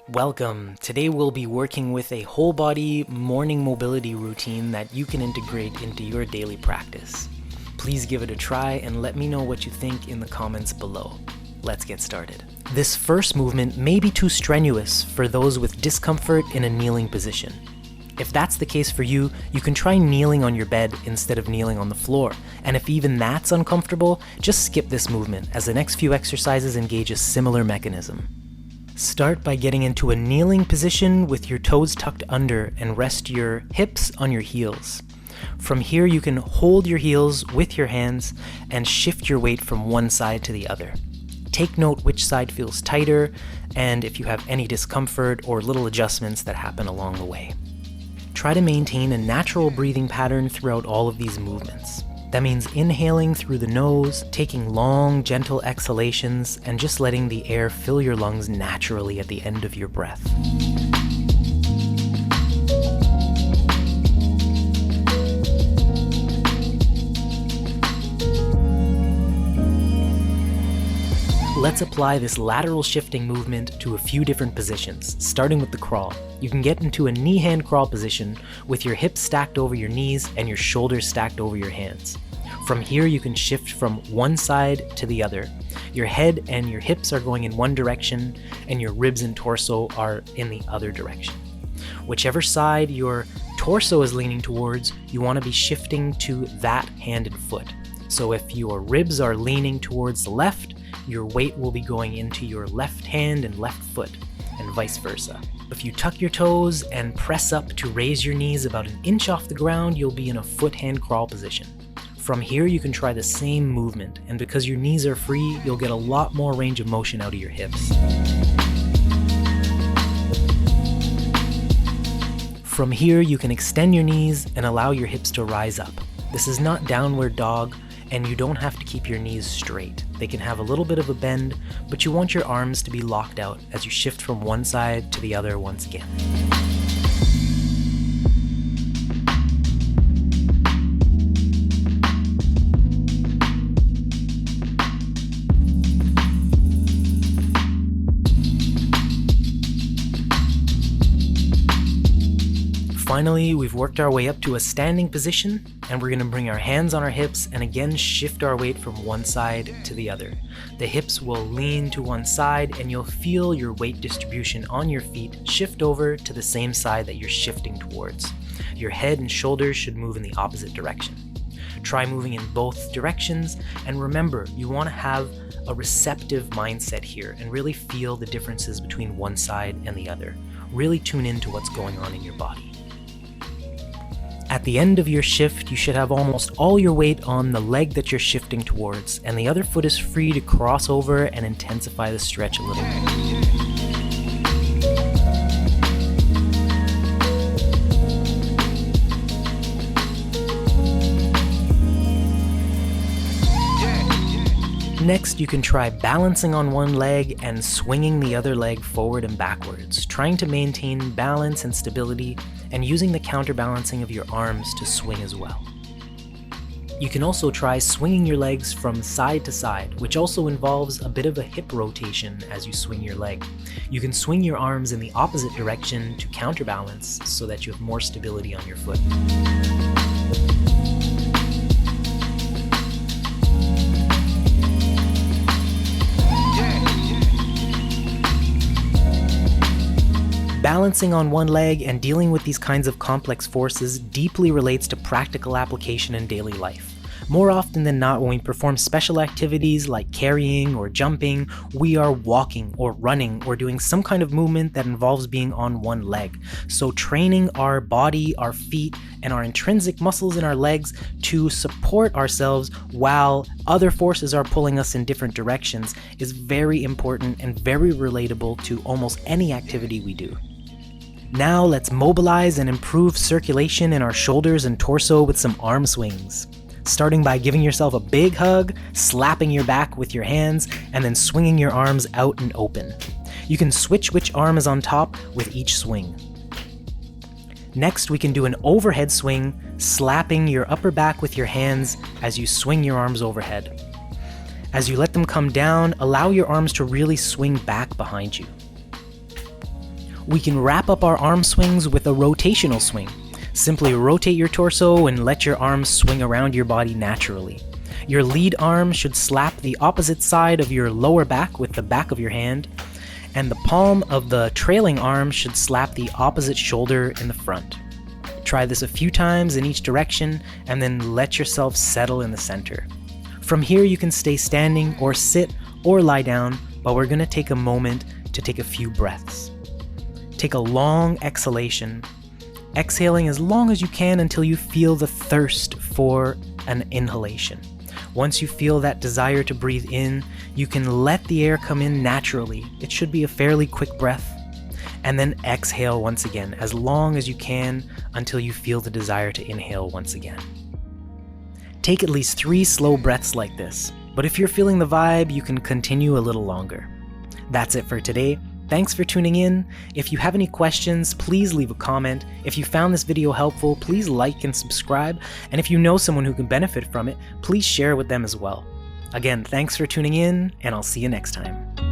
Welcome. Today we'll be working with a whole body morning mobility routine that you can integrate into your daily practice. Please give it a try and let me know what you think in the comments below. Let's get started. This first movement may be too strenuous for those with discomfort in a kneeling position. If that's the case for you, you can try kneeling on your bed instead of kneeling on the floor. And if even that's uncomfortable, just skip this movement as the next few exercises engage a similar mechanism. Start by getting into a kneeling position with your toes tucked under and rest your hips on your heels. From here, you can hold your heels with your hands and shift your weight from one side to the other. Take note which side feels tighter and if you have any discomfort or little adjustments that happen along the way. Try to maintain a natural breathing pattern throughout all of these movements. That means inhaling through the nose, taking long, gentle exhalations, and just letting the air fill your lungs naturally at the end of your breath. Let's apply this lateral shifting movement to a few different positions, starting with the crawl. You can get into a knee-hand crawl position with your hips stacked over your knees and your shoulders stacked over your hands. From here, you can shift from one side to the other. Your head and your hips are going in one direction, and your ribs and torso are in the other direction. Whichever side your torso is leaning towards, you want to be shifting to that hand and foot. So if your ribs are leaning towards the left, your weight will be going into your left hand and left foot, and vice versa. If you tuck your toes and press up to raise your knees about an inch off the ground, you'll be in a foot-hand crawl position. From here, you can try the same movement, and because your knees are free, you'll get a lot more range of motion out of your hips. From here, you can extend your knees and allow your hips to rise up. This is not downward dog, and you don't have to keep your knees straight. They can have a little bit of a bend, but you want your arms to be locked out as you shift from one side to the other once again. Finally, we've worked our way up to a standing position, and we're going to bring our hands on our hips and again shift our weight from one side to the other. The hips will lean to one side and you'll feel your weight distribution on your feet shift over to the same side that you're shifting towards. Your head and shoulders should move in the opposite direction. Try moving in both directions, and remember, you want to have a receptive mindset here and really feel the differences between one side and the other. Really tune into what's going on in your body. At the end of your shift, you should have almost all your weight on the leg that you're shifting towards, and the other foot is free to cross over and intensify the stretch a little bit. Next, you can try balancing on one leg and swinging the other leg forward and backwards, trying to maintain balance and stability and using the counterbalancing of your arms to swing as well. You can also try swinging your legs from side to side, which also involves a bit of a hip rotation as you swing your leg. You can swing your arms in the opposite direction to counterbalance so that you have more stability on your foot. Balancing on one leg and dealing with these kinds of complex forces deeply relates to practical application in daily life. More often than not, when we perform special activities like carrying or jumping, we are walking or running or doing some kind of movement that involves being on one leg. So training our body, our feet, and our intrinsic muscles in our legs to support ourselves while other forces are pulling us in different directions is very important and very relatable to almost any activity we do. Now let's mobilize and improve circulation in our shoulders and torso with some arm swings. Starting by giving yourself a big hug, slapping your back with your hands, and then swinging your arms out and open. You can switch which arm is on top with each swing. Next, we can do an overhead swing, slapping your upper back with your hands as you swing your arms overhead. As you let them come down, allow your arms to really swing back behind you. We can wrap up our arm swings with a rotational swing. Simply rotate your torso and let your arms swing around your body naturally. Your lead arm should slap the opposite side of your lower back with the back of your hand, and the palm of the trailing arm should slap the opposite shoulder in the front. Try this a few times in each direction, and then let yourself settle in the center. From here you can stay standing or sit or lie down, but we're going to take a moment to take a few breaths. Take a long exhalation, exhaling as long as you can until you feel the thirst for an inhalation. Once you feel that desire to breathe in, you can let the air come in naturally. It should be a fairly quick breath. And then exhale once again, as long as you can until you feel the desire to inhale once again. Take at least 3 slow breaths like this, but if you're feeling the vibe, you can continue a little longer. That's it for today. Thanks for tuning in. If you have any questions, please leave a comment. If you found this video helpful, please like and subscribe. And if you know someone who can benefit from it, please share with them as well. Again, thanks for tuning in, and I'll see you next time.